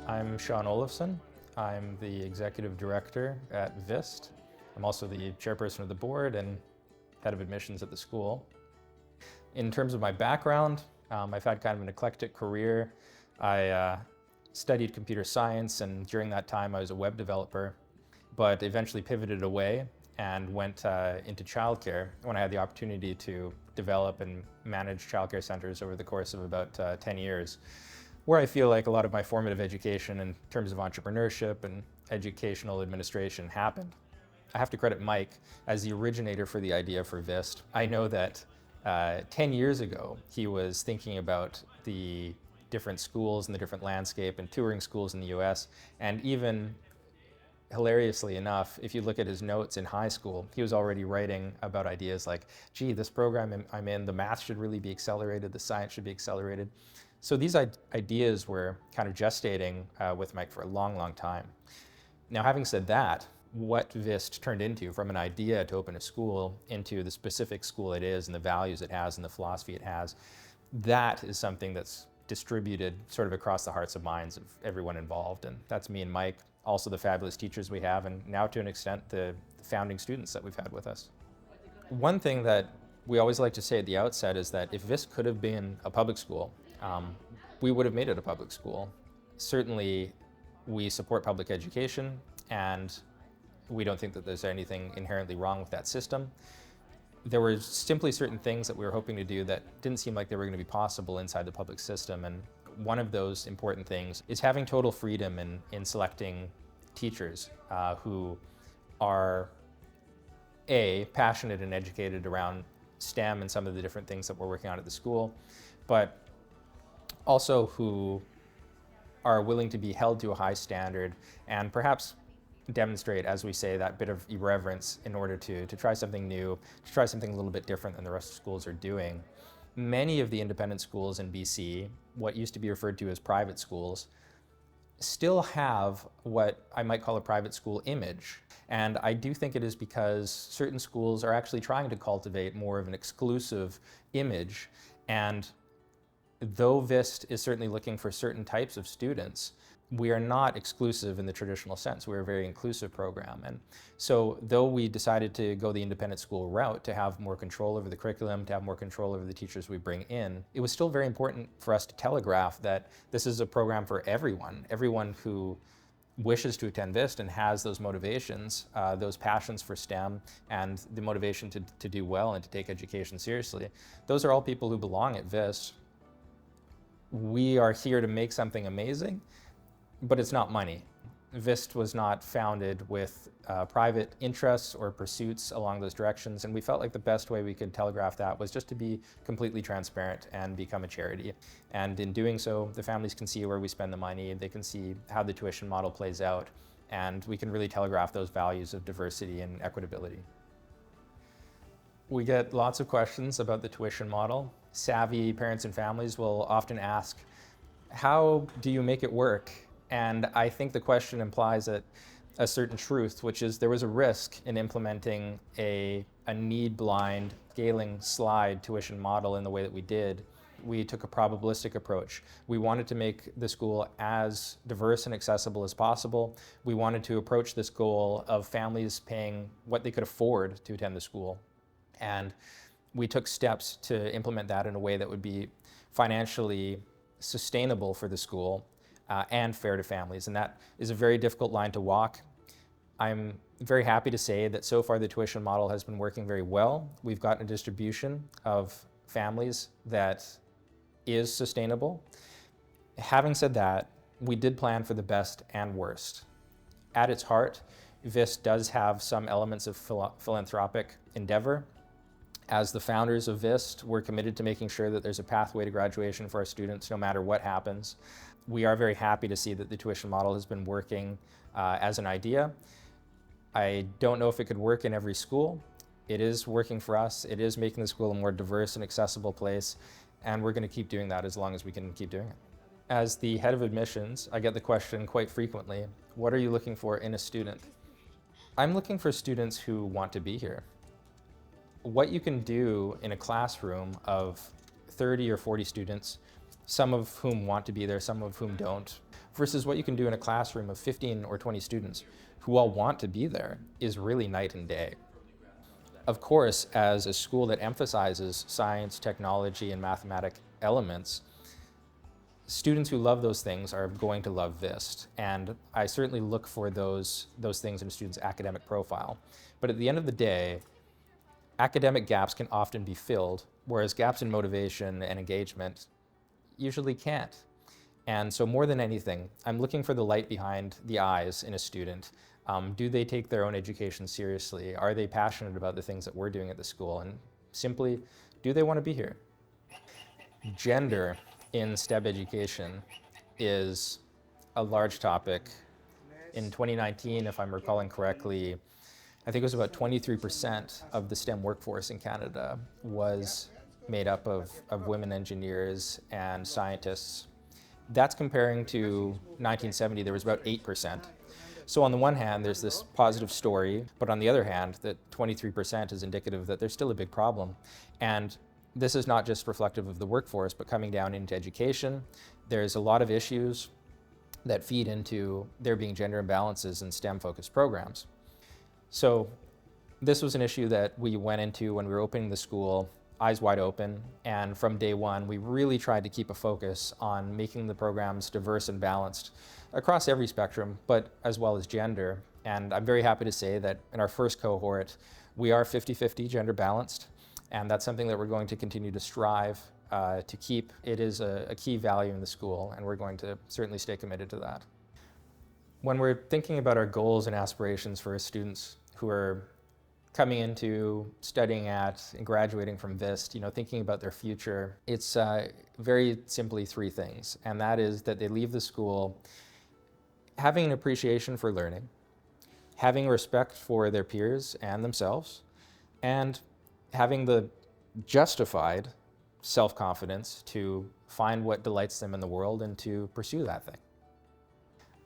I'm Shaun Olafson. I'm the Executive Director at VISST. I'm also the Chairperson of the Board and Head of Admissions at the school. In terms of my background, I've had kind of an eclectic career. I studied computer science, and during that time I was a web developer, but eventually pivoted away and went into childcare when I had the opportunity to develop and manage childcare centers over the course of about 10 years, where I feel like a lot of my formative education in terms of entrepreneurship and educational administration happened. I have to credit Mike as the originator for the idea for VISST. I know that 10 years ago, he was thinking about the different schools and the different landscape and touring schools in the US, and even hilariously enough, if you look at his notes in high school, he was already writing about ideas like, gee, this program I'm in, the math should really be accelerated, the science should be accelerated. So these ideas were kind of gestating with Mike for a long, long time. Now, having said that, what VISST turned into from an idea to open a school into the specific school it is and the values it has and the philosophy it has, that is something that's distributed sort of across the hearts and minds of everyone involved. And that's me and Mike, also the fabulous teachers we have, and now to an extent the founding students that we've had with us. One thing that we always like to say at the outset is that if VISST could have been a public school, we would have made it a public school. Certainly, we support public education, and we don't think that there's anything inherently wrong with that system. There were simply certain things that we were hoping to do that didn't seem like they were going to be possible inside the public system, and one of those important things is having total freedom in selecting teachers who are passionate and educated around STEM and some of the different things that we're working on at the school, but also who are willing to be held to a high standard and perhaps demonstrate, as we say, that bit of irreverence in order to try something new, to try something a little bit different than the rest of schools are doing. Many of the independent schools in BC, what used to be referred to as private schools, still have what I might call a private school image. And I do think it is because certain schools are actually trying to cultivate more of an exclusive image. And though VISST is certainly looking for certain types of students, we are not exclusive in the traditional sense. We're a very inclusive program. And so though we decided to go the independent school route to have more control over the curriculum, to have more control over the teachers we bring in, it was still very important for us to telegraph that this is a program for everyone who wishes to attend VISST and has those motivations, those passions for STEM and the motivation to do well and to take education seriously. Those are all people who belong at VISST. We are here to make something amazing, but it's not money. VISST was not founded with private interests or pursuits along those directions, and we felt like the best way we could telegraph that was just to be completely transparent and become a charity. And in doing so, the families can see where we spend the money, they can see how the tuition model plays out, and we can really telegraph those values of diversity and equitability. We get lots of questions about the tuition model. Savvy parents and families will often ask, how do you make it work? And I think the question implies a certain truth, which is there was a risk in implementing a need-blind, scaling slide tuition model in the way that we did. We took a probabilistic approach. We wanted to make the school as diverse and accessible as possible. We wanted to approach this goal of families paying what they could afford to attend the school. And we took steps to implement that in a way that would be financially sustainable for the school and fair to families. And that is a very difficult line to walk. I'm very happy to say that so far the tuition model has been working very well. We've gotten a distribution of families that is sustainable. Having said that, we did plan for the best and worst. At its heart, VISST does have some elements of philanthropic endeavor. As the founders of VISST, we're committed to making sure that there's a pathway to graduation for our students no matter what happens. We are very happy to see that the tuition model has been working as an idea. I don't know if it could work in every school. It is working for us. It is making the school a more diverse and accessible place, and we're going to keep doing that as long as we can keep doing it. As the head of admissions, I get the question quite frequently, what are you looking for in a student? I'm looking for students who want to be here. What you can do in a classroom of 30 or 40 students some of whom want to be there, some of whom don't, versus what you can do in a classroom of 15 or 20 students who all want to be there is really night and day. Of course, as a school that emphasizes science, technology, and mathematic elements, students who love those things are going to love VISST, and I certainly look for those things in a student's academic profile. But at the end of the day, academic gaps can often be filled, whereas gaps in motivation and engagement usually can't. And so more than anything, I'm looking for the light behind the eyes in a student. Do they take their own education seriously? Are they passionate about the things that we're doing at the school? And simply, do they want to be here? Gender in STEM education is a large topic. In 2019, if I'm recalling correctly, I think it was about 23% of the STEM workforce in Canada was made up of women engineers and scientists. That's comparing to 1970, there was about 8%. So on the one hand, there's this positive story, but on the other hand, that 23% is indicative that there's still a big problem. And this is not just reflective of the workforce, but coming down into education, there's a lot of issues that feed into there being gender imbalances in STEM-focused programs. So this was an issue that we went into when we were opening the school, eyes wide open, and from day one, we really tried to keep a focus on making the programs diverse and balanced across every spectrum, but as well as gender. And I'm very happy to say that in our first cohort, we are 50-50 gender balanced, and that's something that we're going to continue to strive to keep. It is a key value in the school, and we're going to certainly stay committed to that. When we're thinking about our goals and aspirations for students who are coming into studying at and graduating from VISST, thinking about their future, it's very simply three things. And that is that they leave the school having an appreciation for learning, having respect for their peers and themselves, and having the justified self-confidence to find what delights them in the world and to pursue that thing.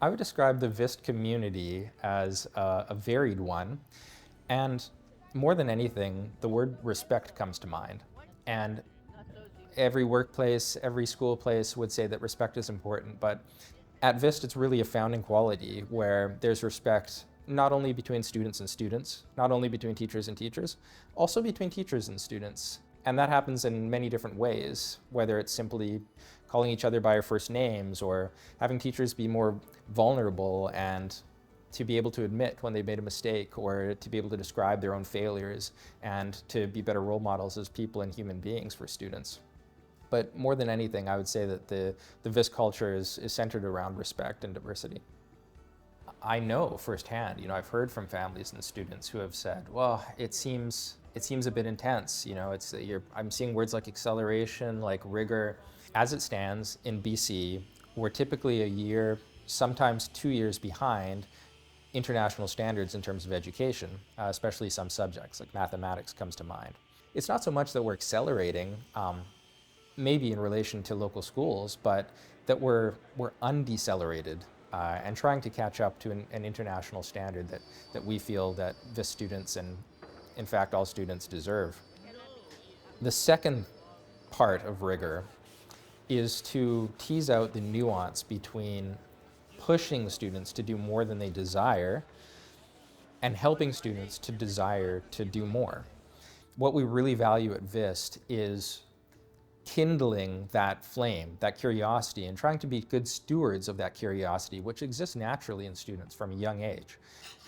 I would describe the VISST community as a varied one, and more than anything, the word respect comes to mind. And every workplace, every school place would say that respect is important, but at VISST it's really a founding quality where there's respect not only between students and students, not only between teachers and teachers, also between teachers and students. And that happens in many different ways, whether it's simply calling each other by our first names or having teachers be more vulnerable and to be able to admit when they made a mistake or to be able to describe their own failures and to be better role models as people and human beings for students. But more than anything, I would say that the VISST culture is centered around respect and diversity. I know firsthand, I've heard from families and students who have said, well, it seems a bit intense. I'm seeing words like acceleration, like rigor. As it stands in BC, we're typically a year, sometimes 2 years behind international standards in terms of education, especially some subjects, like mathematics comes to mind. It's not so much that we're accelerating, maybe in relation to local schools, but that we're undecelerated and trying to catch up to an international standard that we feel that VISST students and, in fact, all students deserve. The second part of rigor is to tease out the nuance between pushing students to do more than they desire and helping students to desire to do more. What we really value at VISST is kindling that flame, that curiosity, and trying to be good stewards of that curiosity, which exists naturally in students from a young age.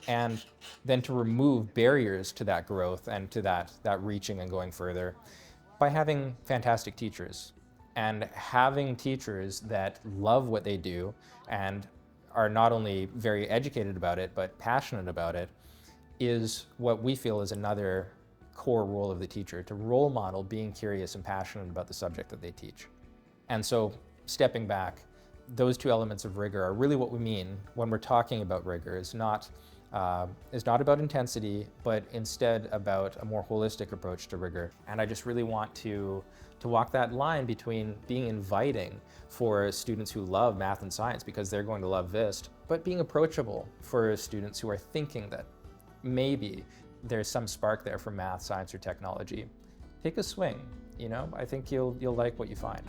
And then to remove barriers to that growth and to that reaching and going further by having fantastic teachers. And having teachers that love what they do and are not only very educated about it, but passionate about it, is what we feel is another core role of the teacher, to role model being curious and passionate about the subject that they teach. And so, stepping back, those two elements of rigor are really what we mean when we're talking about rigor. It's not about intensity, but instead about a more holistic approach to rigor. And I just really want to walk that line between being inviting for students who love math and science because they're going to love VISST, but being approachable for students who are thinking that maybe there's some spark there for math, science, or technology. Take a swing, I think you'll like what you find.